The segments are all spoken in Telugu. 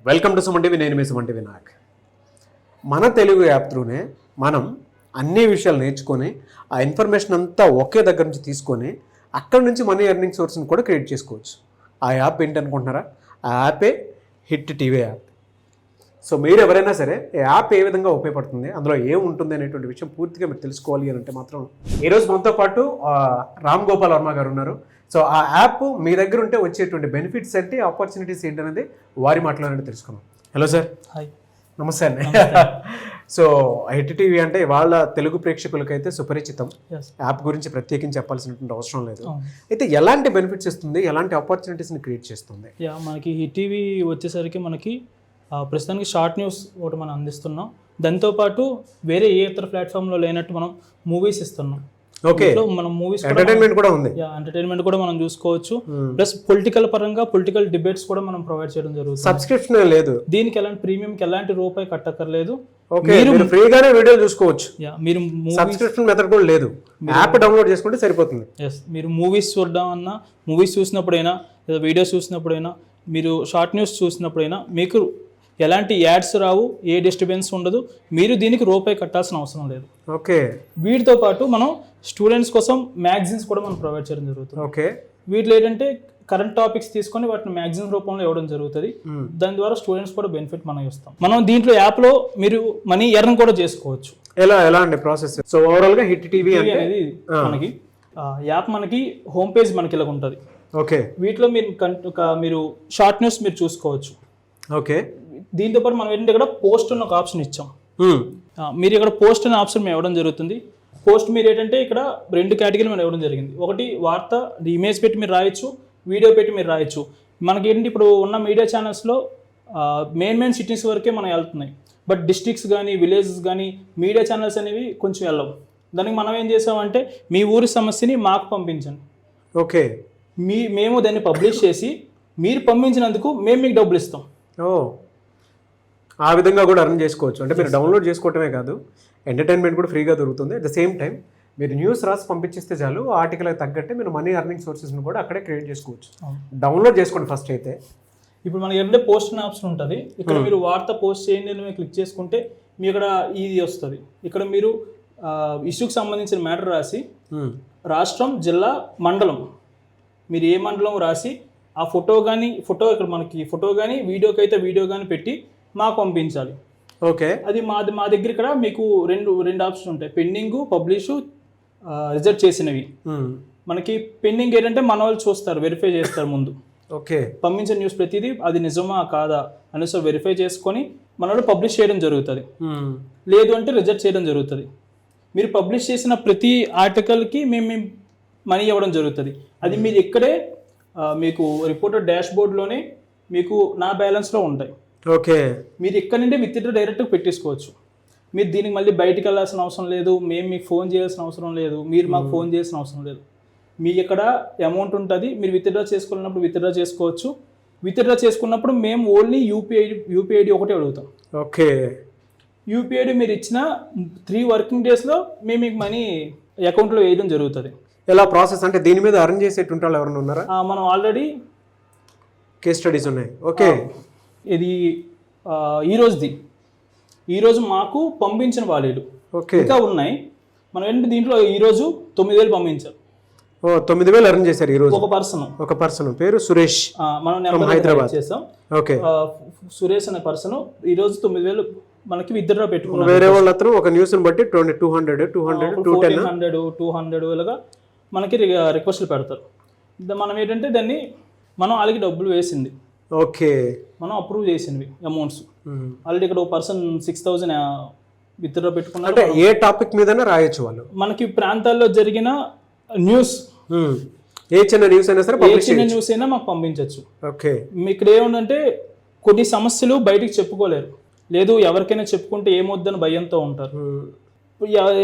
Welcome to Suman TV. నేను మీ సుమన్ టీవీ నాయక్. మన తెలుగు యాప్ త్రూనే మనం అన్ని విషయాలు నేర్చుకొని ఆ ఇన్ఫర్మేషన్ అంతా ఒకే దగ్గర నుంచి తీసుకొని అక్కడ నుంచి మనీ ఎర్నింగ్ సోర్స్ని కూడా క్రియేట్ చేసుకోవచ్చు. ఆ యాప్ ఏంటనుకుంటున్నారా? ఆ యాపే హిట్ టీవీ యాప్. సో మీరు ఎవరైనా సరే ఈ యాప్ ఏ విధంగా ఉపయోగపడుతుంది, అందులో ఏముంటుంది అనేటువంటి విషయం పూర్తిగా మీరు తెలుసుకోవాలి అని అంటే మాత్రం ఈరోజు మనతో పాటు రామ్ గోపాల్ వర్మ గారు ఉన్నారు. సో ఆ యాప్ మీ దగ్గర ఉంటే వచ్చేటువంటి బెనిఫిట్స్ ఏంటి, ఆపర్చునిటీస్ ఏంటి అనేది వారి మాటలోనే తెలుసుకున్నాం. Hello sir. హాయ్. నమస్తే అండి. సో హిట్ టీవీ అంటే వాళ్ళ తెలుగు ప్రేక్షకులకైతే సుపరిచితం. యాప్ గురించి ప్రత్యేకించి చెప్పాల్సినటువంటి అవసరం లేదు. అయితే ఎలాంటి బెనిఫిట్స్ ఇస్తుంది, ఎలాంటి ఆపర్చునిటీస్ని క్రియేట్ చేస్తుంది? మనకి హిట్ టీవీ వచ్చేసరికి మనకి ప్రస్తుతానికి షార్ట్ న్యూస్ ఒకటి మనం అందిస్తున్నాం. దాంతోపాటు వేరే ఏ ఇతర ప్లాట్ఫామ్లో లేనట్టు మనం మూవీస్ ఇస్తున్నాం. ఓకే, మనం మూవీస్ ఎంటర్టైన్మెంట్ కూడా ఉంది. ఎంటర్టైన్మెంట్ కూడా మనం చూసుకోవచ్చు. ప్లస్ పొలిటికల్ పరంగా పొలిటికల్ డిబేట్స్ కూడా మనం ప్రొవైడ్ చేయడం జరుగుతుంది. సబ్స్క్రిప్షన్ లేదు దీనికి, ఎలాంటి ప్రీమియంకి ఎలాంటి రూపాయి కట్టక్కర్లేదు. మీరు ఫ్రీగానే వీడియోలు చూసుకోవచ్చు. మీరు సబ్స్క్రిప్షన్ మెథడ్ కూడా లేదు, యాప్ డౌన్లోడ్ చేసుకుంటే సరిపోతుంది. మీరు మూవీస్ చూడడం అన్నా, మూవీస్ చూసినప్పుడైనా లేదా వీడియోస్ చూసినప్పుడైనా, మీరు షార్ట్ న్యూస్ చూసినప్పుడైనా మీకు ఎలాంటి యాడ్స్ రావు, ఏ డిస్టర్బెన్స్ ఉండదు. మీరు దీనికి రూపాయి కట్టాల్సిన అవసరం లేదు. ఓకే. వీటితో పాటు మనం స్టూడెంట్స్ కోసం మ్యాగజైన్స్ కూడా మనం ప్రొవైడ్ చేయడం జరుగుతుంది. ఓకే. వీటిలో ఏంటంటే కరెంట్ టాపిక్స్ తీసుకొని వాటిని మ్యాగజైన్ రూపంలో ఇవ్వడం జరుగుతుంది. దాని ద్వారా స్టూడెంట్స్ కూడా బెనిఫిట్ మనం ఇస్తాం. మనం దీంట్లో యాప్లో మీరు మనీ ఎర్న్ కూడా చేసుకోవచ్చు. ఎలా అండి ప్రాసెస్? సో ఓవరాల్ గా హిట్ టీవీ అనేది మనకి యాప్, మనకి హోమ్ పేజ్ మనకి ఇలా ఉంటుంది. ఓకే. వీటిలో మీరు షార్ట్ న్యూస్ మీరు చూసుకోవచ్చు. ఓకే. దీంతో పాటు మనం ఏంటంటే ఇక్కడ పోస్ట్ ఉన్న ఒక ఆప్షన్ ఇచ్చాం. మీరు ఇక్కడ పోస్ట్ అనే ఆప్షన్ మేము ఇవ్వడం జరుగుతుంది. పోస్ట్ మీరు ఏంటంటే ఇక్కడ 2 కేటగిరీలు మనం ఇవ్వడం జరిగింది. ఒకటి వార్త, ఇమేజ్ పెట్టి మీరు రాయొచ్చు, వీడియో పెట్టి మీరు రాయొచ్చు. మనకి ఏంటి, ఇప్పుడు ఉన్న మీడియా ఛానల్స్లో మెయిన్ సిటీస్ వరకే మనం వెళ్తున్నాయి. బట్ డిస్ట్రిక్ట్స్ కానీ విలేజెస్ కానీ మీడియా ఛానల్స్ అనేవి కొంచెం వెళ్ళవు. దానికి మనం ఏం చేసామంటే మీ ఊరి సమస్యని మాకు పంపించండి. ఓకే. మేము దాన్ని పబ్లిష్ చేసి మీరు పంపించినందుకు మేము మీకు డబ్బులు ఇస్తాం. ఆ విధంగా కూడా అర్న్ చేసుకోవచ్చు. అంటే మీరు డౌన్లోడ్ చేసుకోవటమే కాదు, ఎంటర్టైన్మెంట్ కూడా ఫ్రీగా దొరుకుతుంది. అట్ ద సేమ్ టైం మీరు న్యూస్ రాసి పంపించేస్తే చాలు, ఆర్టికల్కి తగ్గట్టే మీరు మనీ అర్నింగ్ సోర్సెస్ని కూడా అక్కడే క్రియేట్ చేసుకోవచ్చు. డౌన్లోడ్ చేసుకోండి ఫస్ట్ అయితే. ఇప్పుడు మనకి ఏంటంటే పోస్ట్ అనే ఆప్షన్ ఉంటుంది. ఇక్కడ మీరు వార్త పోస్ట్ చేయండి అని క్లిక్ చేసుకుంటే మీ ఇక్కడ ఇది వస్తుంది. ఇక్కడ మీరు ఇష్యూకి సంబంధించిన మ్యాటర్ రాసి రాష్ట్రం, జిల్లా, మండలం, మీరు ఏ మండలం రాసి ఆ ఫోటో ఇక్కడ మనకి ఫోటో కానీ వీడియోకి అయితే వీడియో కానీ పెట్టి మాకు పంపించాలి. ఓకే. అది మా దగ్గర ఇక్కడ మీకు రెండు ఆప్షన్ ఉంటాయి: పెండింగ్, పబ్లిష్, రిజెక్ట్ చేసినవి. మనకి పెండింగ్ ఏంటంటే మన వాళ్ళు చూస్తారు, వెరిఫై చేస్తారు ముందు. ఓకే. పంపించిన న్యూస్ ప్రతిదీ అది నిజమా కాదా అనేసి వెరిఫై చేసుకొని మన వాళ్ళు పబ్లిష్ చేయడం జరుగుతుంది. లేదు అంటే రిజెక్ట్ చేయడం జరుగుతుంది. మీరు పబ్లిష్ చేసిన ప్రతి ఆర్టికల్కి మేము మనీ ఇవ్వడం జరుగుతుంది. అది మీరు ఇక్కడే మీకు రిపోర్టర్ డాష్ బోర్డ్లోనే మీకు నా బ్యాలెన్స్లో ఉంటాయి. ఓకే. మీరు ఇక్కడ నుండి విత్డ్రా డైరెక్ట్గా పెట్టేసుకోవచ్చు. మీరు దీనికి మళ్ళీ బయటికి వెళ్ళాల్సిన అవసరం లేదు, మేము మీకు ఫోన్ చేయాల్సిన అవసరం లేదు, మీరు మాకు ఫోన్ చేయాల్సిన అవసరం లేదు. మీకు ఇక్కడ అమౌంట్ ఉంటుంది, మీరు విత్డ్రా చేసుకోవాలన్నప్పుడు విత్డ్రా చేసుకోవచ్చు. విత్డ్రా చేసుకున్నప్పుడు మేము ఓన్లీ యూపీఐడి ఒకటే అడుగుతాం. ఓకే. యూపీఐడి మీరు ఇచ్చిన 3 వర్కింగ్ డేస్లో మేము మీకు మనీ అకౌంట్లో వేయడం జరుగుతుంది. ఎలా ప్రాసెస్ అంటే దీని మీద అర్న్ చేసేటువంటి వాళ్ళు ఎవరైనా ఉన్నారా? మనం ఆల్రెడీ కేస్ స్టడీస్ ఉన్నాయి. ఓకే. ఇది ఈరోజు మాకు పంపించిన వాళ్ళు ఇంకా ఉన్నాయి. మనం ఏంటంటే దీంట్లో ఈరోజు 9,000 పంపించారు. 9,000 అర్న్ చేశారు ఈరోజు ఒక పర్సన్ పేరు సురేష్. మనం హైదరాబాద్ చేసాం. ఓకే. సురేష్ అనే పర్సన్ ఈరోజు 9,000 మనకి విత్డ్రా పెట్టుకున్నారు. వేరే వాళ్ళు అతను ఒక న్యూస్ బట్టి 200 200 ఇలాగా మనకి రిక్వెస్ట్లు పెడతారు. మనం ఏంటంటే దాన్ని మనం వాళ్ళకి డబ్బులు వేసింది. ఓకే. మనం అప్రూవ్ చేసినవి అమౌంట్స్ ఆల్రెడీ ఇక్కడ ఒక పర్సన్ 6,000 విత్డ్రా పెట్టుకున్నారు. అంటే ఏ టాపిక్ మీదనే రాయొచ్చు వాళ్ళు. మనకి ప్రాంతాల్లో జరిగిన న్యూస్, ఏ చిన్న న్యూస్ అయినా సరే, ఏ చిన్న న్యూస్ అయినా మాకు పంపించవచ్చు. ఓకే. ఇక్కడ ఏముందంటే కొన్ని సమస్యలు బయటికి చెప్పుకోలేరు, లేదు ఎవరికైనా చెప్పుకుంటే ఏమొద్దని భయంతో ఉంటారు.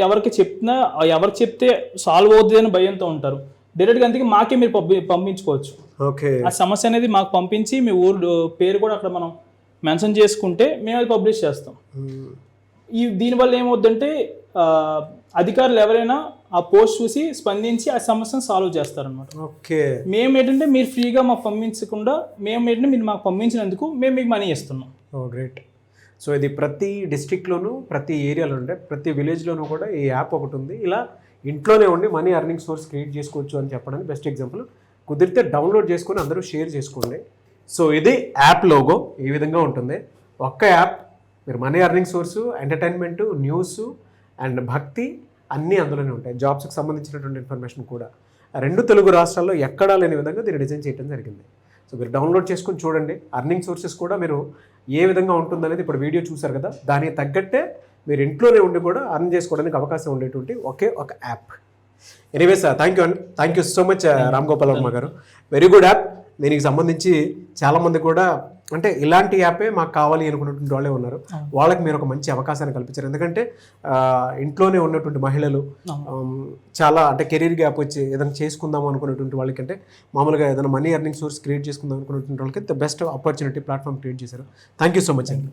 ఎవరికి చెప్తే సాల్వ్ అవుతుంది అని భయంతో ఉంటారు. డైరెక్ట్గా అందుకే మాకే మీరు పంపించుకోవచ్చు. ఓకే. ఆ సమస్య అనేది మాకు పంపించి మీ ఊరు పేరు కూడా అక్కడ మనం మెన్షన్ చేసుకుంటే మేము అది పబ్లిష్ చేస్తాం. దీనివల్ల ఏమవుద్దంటే అధికారులు ఎవరైనా ఆ పోస్ట్ చూసి స్పందించి ఆ సమస్యను సాల్వ్ చేస్తారనమాట. ఓకే. మేము ఏంటంటే మీరు ఫ్రీగా మాకు పంపించకుండా మేము ఏంటంటే మీరు మాకు పంపించినందుకు మేము మీకు మనీ ఇస్తున్నాం. ఓ గ్రేట్. సో ఇది ప్రతి డిస్ట్రిక్ట్లోనూ, ప్రతి ఏరియాలో ఉండే ప్రతి విలేజ్లోనూ కూడా ఈ యాప్ ఒకటి ఉంది. ఇలా ఇంట్లోనే ఉండి మనీ ఎర్నింగ్ సోర్స్ క్రియేట్ చేసుకోవచ్చు అని చెప్పడానికి బెస్ట్ ఎగ్జాంపుల్. కుదిరితే డౌన్లోడ్ చేసుకొని అందరూ షేర్ చేసుకోండి. సో ఇది యాప్ లోగో ఈ విధంగా ఉంటుంది. ఒక్క యాప్, మీరు money earning source, entertainment, news and భక్తి అన్నీ అందులోనే ఉంటాయి. జాబ్స్కి సంబంధించినటువంటి ఇన్ఫర్మేషన్ కూడా 2 తెలుగు రాష్ట్రాల్లో ఎక్కడా లేని విధంగా దీన్ని డిజైన్ చేయడం జరిగింది. సో మీరు డౌన్లోడ్ చేసుకొని చూడండి. అర్నింగ్ సోర్సెస్ కూడా మీరు ఏ విధంగా ఉంటుందనేది ఇప్పుడు వీడియో చూసారు కదా, దానికి తగ్గట్టే మీరు ఇంట్లోనే ఉండి కూడా అర్న్ చేసుకోవడానికి అవకాశం ఉండేటువంటి ఒకే ఒక app. Anyways thank you so much Ram Gopal Varma గారు. Very good app. దీనికి సంబంధించి చాలామంది కూడా అంటే ఇలాంటి యాపే మాకు కావాలి అనుకున్నటువంటి వాళ్ళే ఉన్నారు. వాళ్ళకి మీరు ఒక మంచి అవకాశాన్ని కల్పించారు. ఎందుకంటే ఇంట్లోనే ఉన్నటువంటి మహిళలు చాలా అంటే కెరీర్ గ్యాప్ వచ్చి ఏదైనా చేసుకుందాం అనుకున్నటువంటి వాళ్ళకంటే మామూలుగా ఏదైనా మనీ ఎర్నింగ్ సోర్స్ క్రియేట్ చేసుకుందాం అనుకున్నటువంటి వాళ్ళకి the best opportunity platform create చేశారు. థ్యాంక్ యూ సో మచ్ అండి.